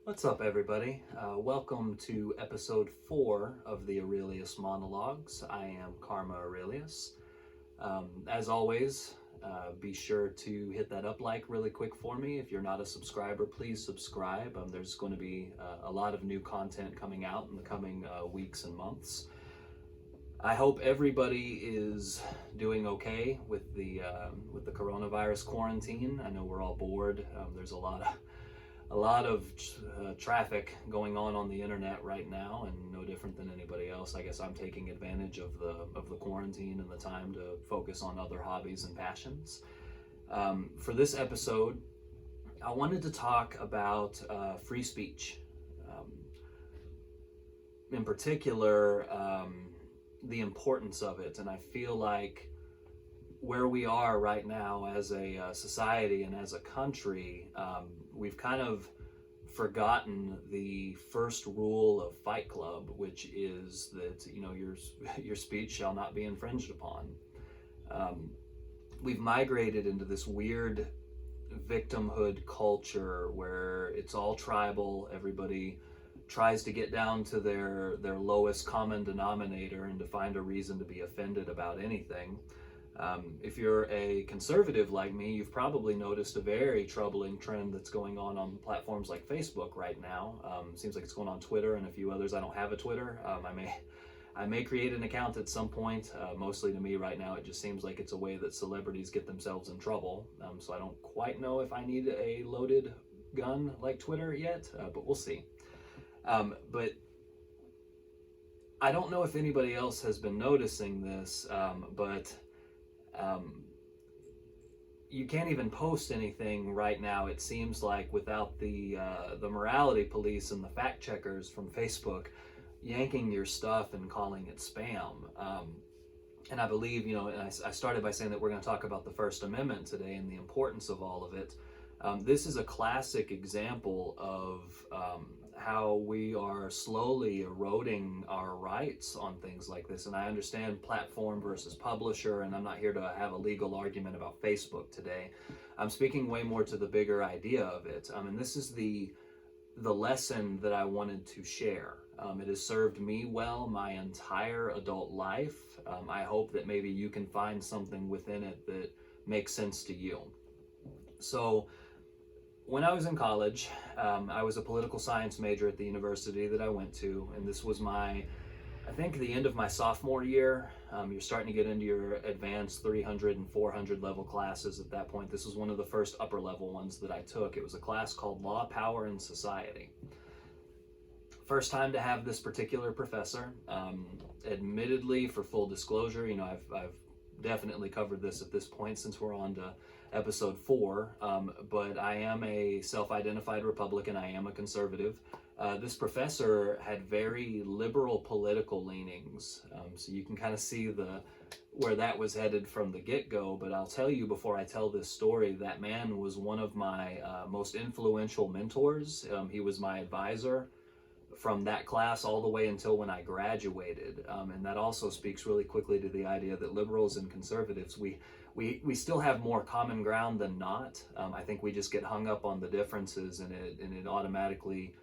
What's up, everybody? Welcome to episode 4 of the Aurelius Monologues. I am Karma Aurelius. As always, be sure to hit that up like really quick for me. If you're not a subscriber, please subscribe. There's going to be a lot of new content coming out in the coming weeks and months. I hope everybody is doing okay with the coronavirus quarantine. I know we're all bored. There's a lot of traffic going on the internet right now, and no different than anybody else. I guess I'm taking advantage of the quarantine and the time to focus on other hobbies and passions. For this episode, I wanted to talk about free speech. In particular, the importance of it, and I feel like where we are right now as a society and as a country, we've kind of forgotten the first rule of Fight Club, which is that your speech shall not be infringed upon. We've migrated into this weird victimhood culture where it's all tribal. Everybody tries to get down to their lowest common denominator and to find a reason to be offended about anything. If you're a conservative like me, you've probably noticed a very troubling trend that's going on platforms like Facebook right now. Seems like it's going on Twitter and a few others. I don't have a Twitter. I may create an account at some point. Mostly to me right now, it just seems like it's a way that celebrities get themselves in trouble. So I don't quite know if I need a loaded gun like Twitter yet, but we'll see. But I don't know if anybody else has been noticing this, but you can't even post anything right now, it seems like, without the morality police and the fact checkers from Facebook yanking your stuff and calling it spam. And I believe, and I started by saying that we're going to talk about the First Amendment today and the importance of all of it. This is a classic example of how we are slowly eroding our rights on things like this. And I understand platform versus publisher, and I'm not here to have a legal argument about Facebook today. I'm speaking way more to the bigger idea of it. And this is the lesson that I wanted to share. It has served me well my entire adult life. I hope that maybe you can find something within it that makes sense to you. So, when I was in college, I was a political science major at the university that I went to, and this was I think the end of my sophomore year. You're starting to get into your advanced 300 and 400 level classes at that point. This was one of the first upper level ones that I took. It was a class called Law, Power, and Society. First time to have this particular professor. Admittedly, for full disclosure, I've definitely covered this at this point since we're on to episode 4, but I am a self-identified Republican. I am a conservative. This professor had very liberal political leanings, so you can kind of see where that was headed from the get-go. But I'll tell you, before I tell this story, that man was one of my most influential mentors. He was my advisor from that class all the way until when I graduated. And that also speaks really quickly to the idea that liberals and conservatives, we still have more common ground than not. I think we just get hung up on the differences, and it automatically,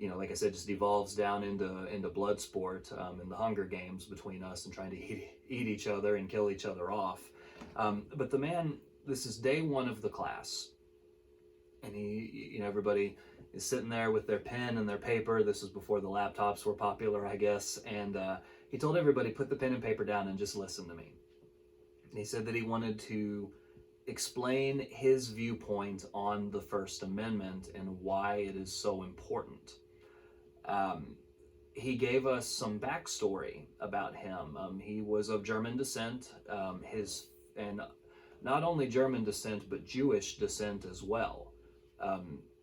like I said, just devolves down into blood sport and the Hunger Games between us and trying to eat each other and kill each other off. But the man, this is day 1 of the class, and everybody is sitting there with their pen and their paper. This was before the laptops were popular, I guess. And he told everybody, put the pen and paper down and just listen to me. And he said that he wanted to explain his viewpoint on the First Amendment and why it is so important. He gave us some backstory about him. He was of German descent, and not only German descent, but Jewish descent as well.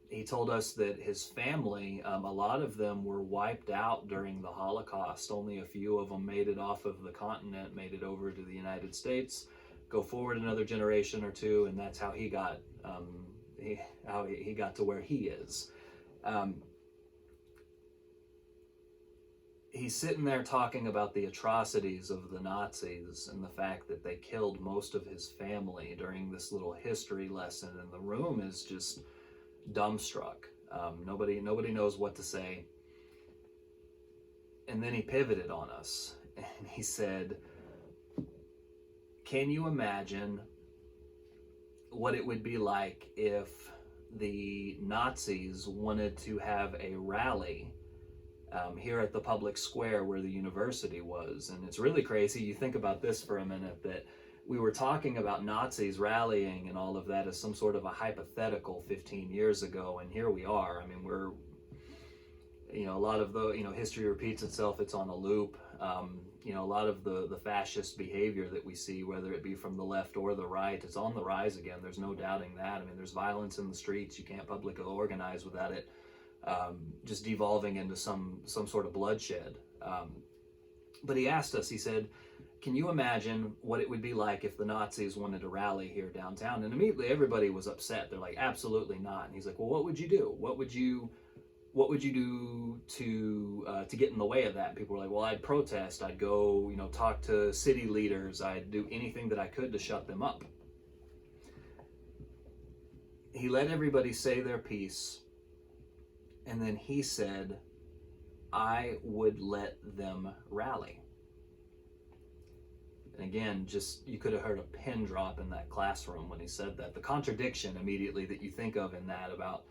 He told us that his family, a lot of them were wiped out during the Holocaust. Only a few of them made it off of the continent, made it over to the United States. Go forward another generation or two, and that's how he got he got to where he is. He's sitting there talking about the atrocities of the Nazis and the fact that they killed most of his family during this little history lesson, and the room is just dumbstruck. Nobody knows what to say. And then he pivoted on us and he said, can you imagine what it would be like if the Nazis wanted to have a rally here at the public square where the university was? And it's really crazy. You think about this for a minute, that we were talking about Nazis rallying and all of that as some sort of a hypothetical 15 years ago, and here we are. I mean, we're, a lot of the, history repeats itself. It's on a loop. A lot of the fascist behavior that we see, whether it be from the left or the right, it's on the rise again. There's no doubting that. I mean, there's violence in the streets. You can't publicly organize without it just devolving into some sort of bloodshed. But he asked us, he said, can you imagine what it would be like if the Nazis wanted to rally here downtown? And immediately everybody was upset. They're like, absolutely not. And he's like, well, what would you do? What would you do to get in the way of that? And people were like, well, I'd protest. I'd go, talk to city leaders. I'd do anything that I could to shut them up. He let everybody say their piece. And then he said, I would let them rally. And again, just, you could have heard a pin drop in that classroom when he said that. The contradiction immediately that you think of in that, about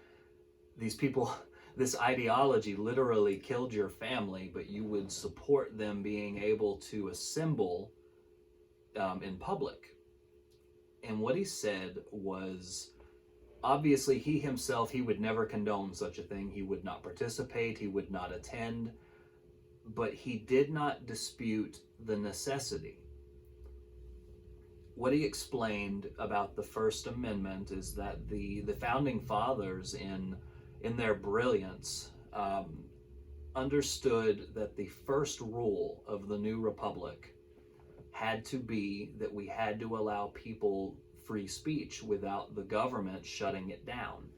these people, this ideology literally killed your family, but you would support them being able to assemble in public. And what he said was, obviously he himself, he would never condone such a thing. He would not participate. He would not attend. But he did not dispute the necessity. What he explained about the First Amendment is that the founding fathers, in their brilliance, understood that the first rule of the new republic had to be that we had to allow people free speech without the government shutting it down.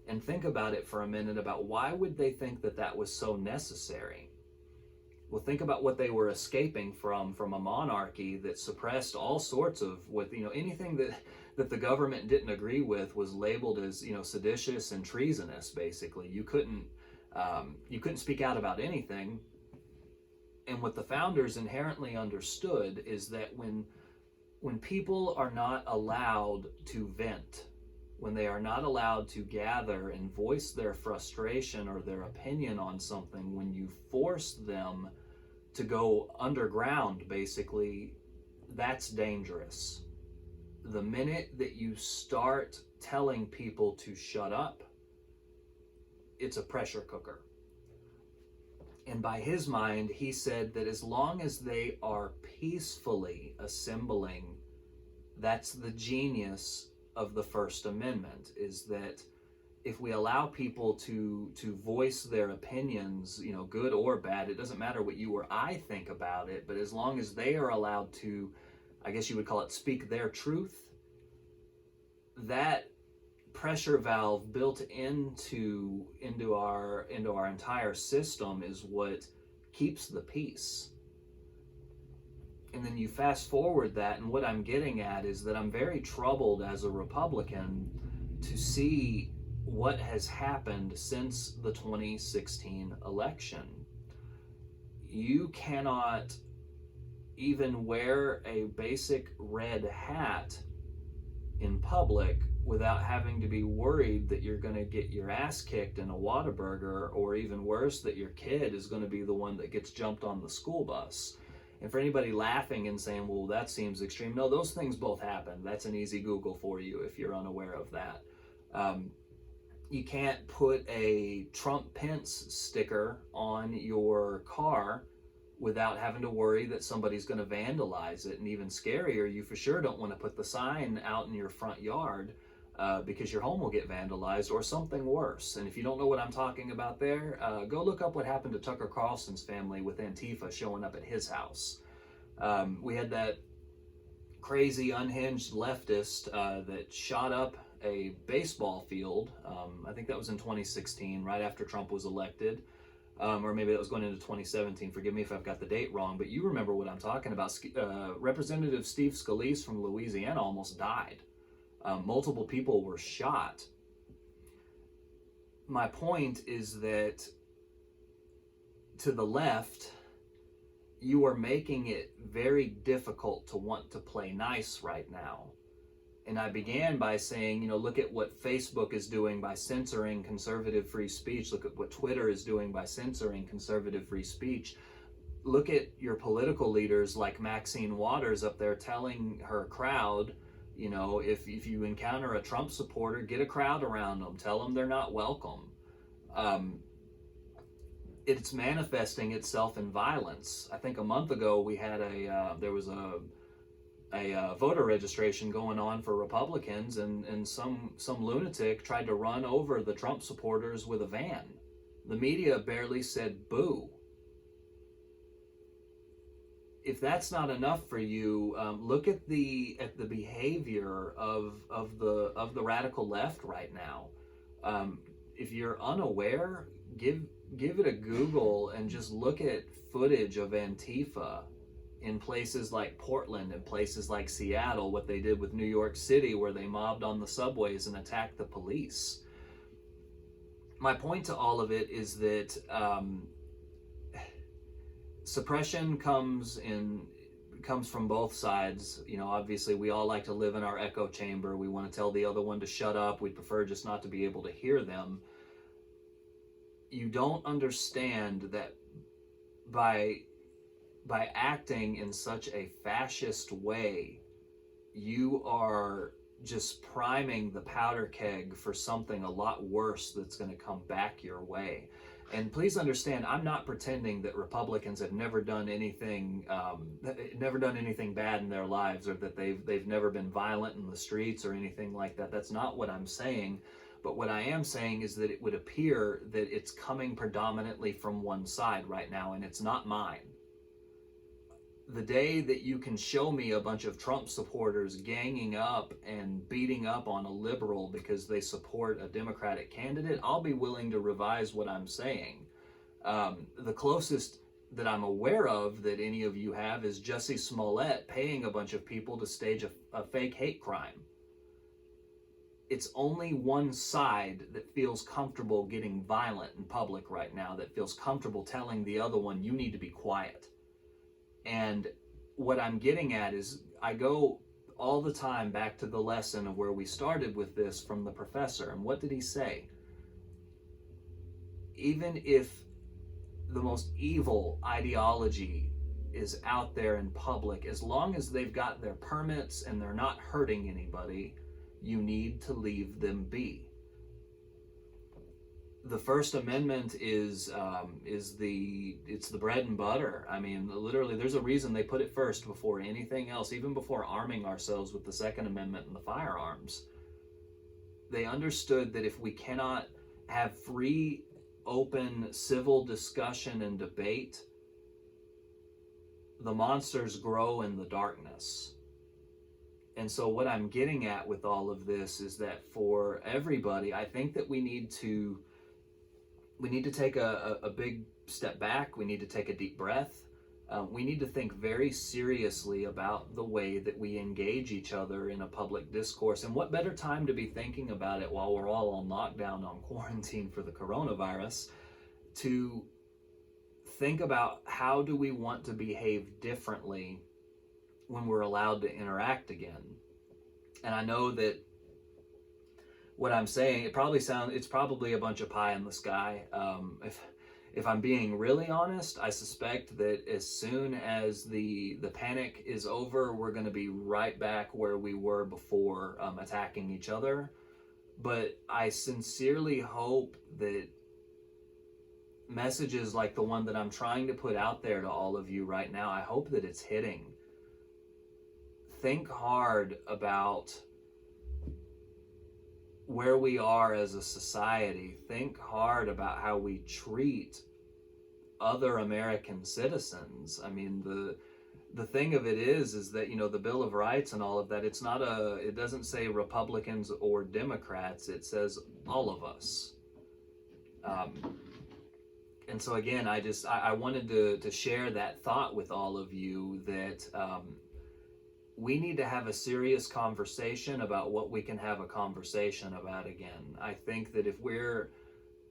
And think about it for a minute, about why would they think that that was so necessary? Well, think about what they were escaping from a monarchy that suppressed all sorts of, anything that the government didn't agree with was labeled as, seditious and treasonous. Basically, you couldn't speak out about anything. And what the founders inherently understood is that when people are not allowed to vent, when they are not allowed to gather and voice their frustration or their opinion on something, when you force them to go underground, basically, that's dangerous. The minute that you start telling people to shut up, it's a pressure cooker. And by his mind, he said that as long as they are peacefully assembling, that's the genius of the First Amendment, is that if we allow people to voice their opinions, good or bad, it doesn't matter what you or I think about it, but as long as they are allowed to, I guess you would call it, speak their truth, that pressure valve built into our entire system is what keeps the peace. And then you fast forward that, and what I'm getting at is that I'm very troubled as a Republican to see what has happened since the 2016 election. You cannot even wear a basic red hat in public without having to be worried that you're going to get your ass kicked in a Whataburger, or even worse, that your kid is going to be the one that gets jumped on the school bus. And for anybody laughing and saying, well, that seems extreme, no, those things both happen. That's an easy Google for you if you're unaware of that. You can't put a Trump Pence sticker on your car without having to worry that somebody's going to vandalize it. And even scarier, you for sure don't want to put the sign out in your front yard because your home will get vandalized, or something worse. And if you don't know what I'm talking about there, go look up what happened to Tucker Carlson's family with Antifa showing up at his house. We had that crazy unhinged leftist that shot up a baseball field. I think that was in 2016, right after Trump was elected. Or maybe that was going into 2017. Forgive me if I've got the date wrong, but you remember what I'm talking about. Representative Steve Scalise from Louisiana almost died. Multiple people were shot. my point is that to the left, you are making it very difficult to want to play nice right now. And I began by saying, look at what Facebook is doing by censoring conservative free speech. Look at what Twitter is doing by censoring conservative free speech. Look at your political leaders like Maxine Waters up there telling her crowd, if you encounter a Trump supporter, get a crowd around them. Tell them they're not welcome. It's manifesting itself in violence. I think a month ago we had there was a voter registration going on for Republicans, and some lunatic tried to run over the Trump supporters with a van. The media barely said boo. If that's not enough for you, look at the behavior of the radical left right now. If you're unaware, give it a Google and just look at footage of Antifa in places like Portland and places like Seattle, what they did with New York City, where they mobbed on the subways and attacked the police. My point to all of it is that suppression comes from both sides. Obviously we all like to live in our echo chamber. We want to tell the other one to shut up. We'd prefer just not to be able to hear them. You don't understand that by acting in such a fascist way, you are just priming the powder keg for something a lot worse that's going to come back your way. And please understand, I'm not pretending that Republicans have never done anything bad in their lives, or that they've never been violent in the streets or anything like that. That's not what I'm saying. But what I am saying is that it would appear that it's coming predominantly from one side right now, and it's not mine. The day that you can show me a bunch of Trump supporters ganging up and beating up on a liberal because they support a Democratic candidate, I'll be willing to revise what I'm saying. The closest that I'm aware of that any of you have is Jussie Smollett paying a bunch of people to stage a fake hate crime. It's only one side that feels comfortable getting violent in public right now, that feels comfortable telling the other one, you need to be quiet. And what I'm getting at is, I go all the time back to the lesson of where we started with this from the professor. And what did he say? Even if the most evil ideology is out there in public, as long as they've got their permits and they're not hurting anybody, you need to leave them be. The First Amendment is the bread and butter. I mean, literally, there's a reason they put it first before anything else, even before arming ourselves with the Second Amendment and the firearms. They understood that if we cannot have free, open, civil discussion and debate, the monsters grow in the darkness. And so what I'm getting at with all of this is that for everybody, I think that we need to take a big step back. We need to take a deep breath. We need to think very seriously about the way that we engage each other in a public discourse. And what better time to be thinking about it while we're all on lockdown, on quarantine for the coronavirus, to think about how do we want to behave differently when we're allowed to interact again. And I know that what I'm saying, it's probably a bunch of pie in the sky. If I'm being really honest, I suspect that as soon as the panic is over, we're going to be right back where we were before, attacking each other. But I sincerely hope that messages like the one that I'm trying to put out there to all of you right now, I hope that it's hitting. Think hard about where we are as a society. Think hard about how we treat other American citizens. I mean, the thing of it is that, the Bill of Rights and all of that, it doesn't say Republicans or Democrats, it says all of us. And so again, I wanted to share that thought with all of you, that we need to have a serious conversation about what we can have a conversation about again. I think that if we're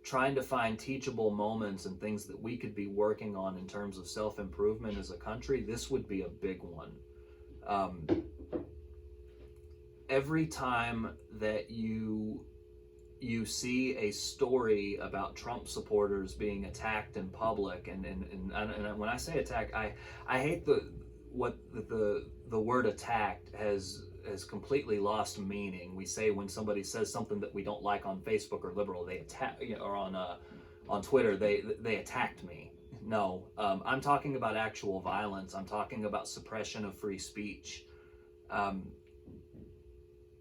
trying to find teachable moments and things that we could be working on in terms of self-improvement as a country, this would be a big one. Every time that you see a story about Trump supporters being attacked in public, and when I say attack, I hate the word attacked has completely lost meaning. We say when somebody says something that we don't like on Facebook or liberal, they attack, or on Twitter, they attacked me. No, I'm talking about actual violence. I'm talking about suppression of free speech.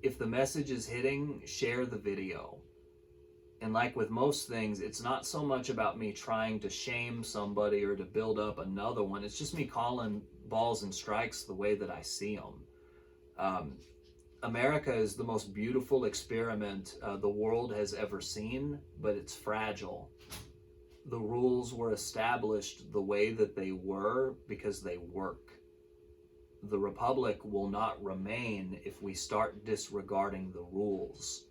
If the message is hitting, share the video. And like with most things, it's not so much about me trying to shame somebody or to build up another one. It's just me calling balls and strikes the way that I see them. America is the most beautiful experiment the world has ever seen, but it's fragile. The rules were established the way that they were because they work. The republic will not remain if we start disregarding the rules.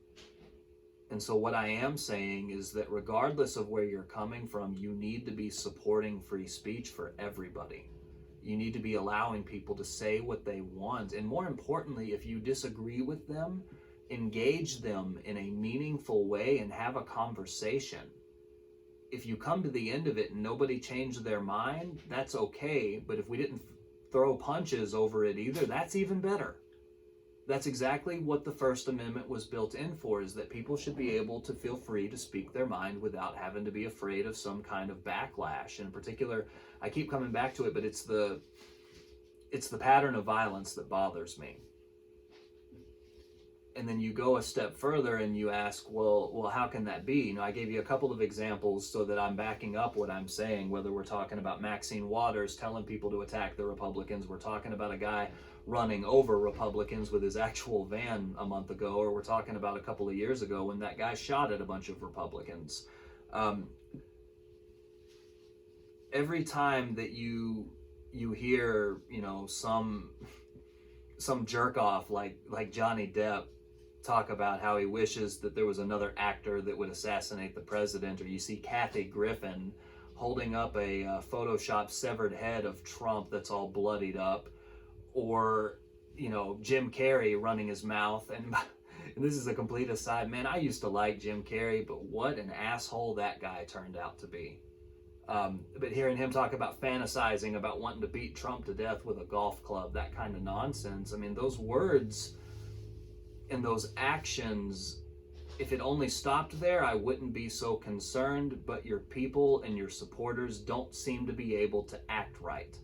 And so what I am saying is that regardless of where you're coming from, you need to be supporting free speech for everybody. You need to be allowing people to say what they want. And more importantly, if you disagree with them, engage them in a meaningful way and have a conversation. If you come to the end of it and nobody changed their mind, that's okay. But if we didn't throw punches over it either, that's even better. That's exactly what the First Amendment was built in for, is that people should be able to feel free to speak their mind without having to be afraid of some kind of backlash. In particular, I keep coming back to it, but it's the pattern of violence that bothers me. And then you go a step further and you ask, well, how can that be? You know, I gave you a couple of examples so that I'm backing up what I'm saying, whether we're talking about Maxine Waters telling people to attack the Republicans, we're talking about a guy running over Republicans with his actual van a month ago, or we're talking about a couple of years ago when that guy shot at a bunch of Republicans. Every time that you hear, you know, some jerk off like Johnny Depp talk about how he wishes that there was another actor that would assassinate the president, or you see Kathy Griffin holding up a Photoshop severed head of Trump that's all bloodied up, or, you know, Jim Carrey running his mouth. And this is a complete aside, man, I used to like Jim Carrey, but what an asshole that guy turned out to be. But hearing him talk about fantasizing about wanting to beat Trump to death with a golf club, that kind of nonsense. I mean, those words and those actions, if it only stopped there, I wouldn't be so concerned. But your people and your supporters don't seem to be able to act right.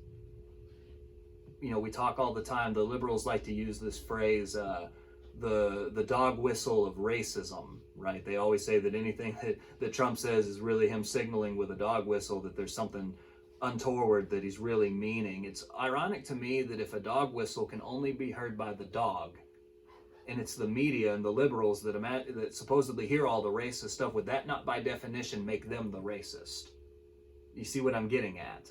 You know, we talk all the time, the liberals like to use this phrase, the dog whistle of racism, right? They always say that anything that Trump says is really him signaling with a dog whistle that there's something untoward that he's really meaning. It's ironic to me that if a dog whistle can only be heard by the dog, and it's the media and the liberals that supposedly hear all the racist stuff, would that not by definition make them the racist? You see what I'm getting at?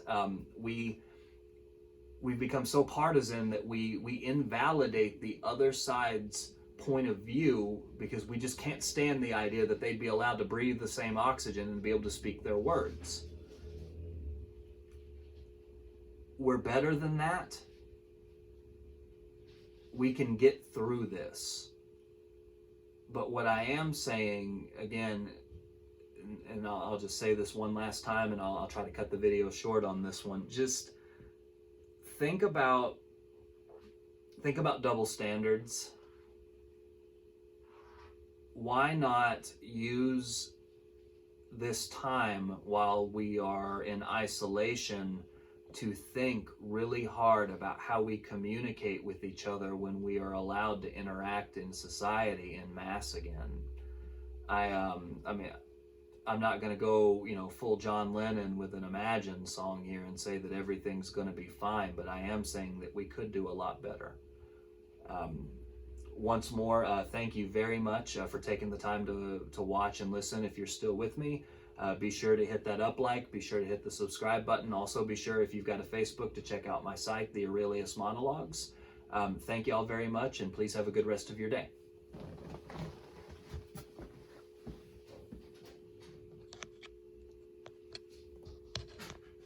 We've become so partisan that we invalidate the other side's point of view because we just can't stand the idea that they'd be allowed to breathe the same oxygen and be able to speak their words. We're better than that. We can get through this. But what I am saying, again, and I'll just say this one last time, and I'll try to cut the video short on this one, just think about double standards. Why not use this time while we are in isolation to think really hard about how we communicate with each other when we are allowed to interact in society en masse again? I mean, I'm not going to go, you know, full John Lennon with an Imagine song here and say that everything's going to be fine, but I am saying that we could do a lot better. Once more, thank you very much for taking the time to watch and listen. If you're still with me, be sure to hit that up like, be sure to hit the subscribe button. Also, be sure if you've got a Facebook to check out my site, the Aurelius Monologues. Thank you all very much, and please have a good rest of your day.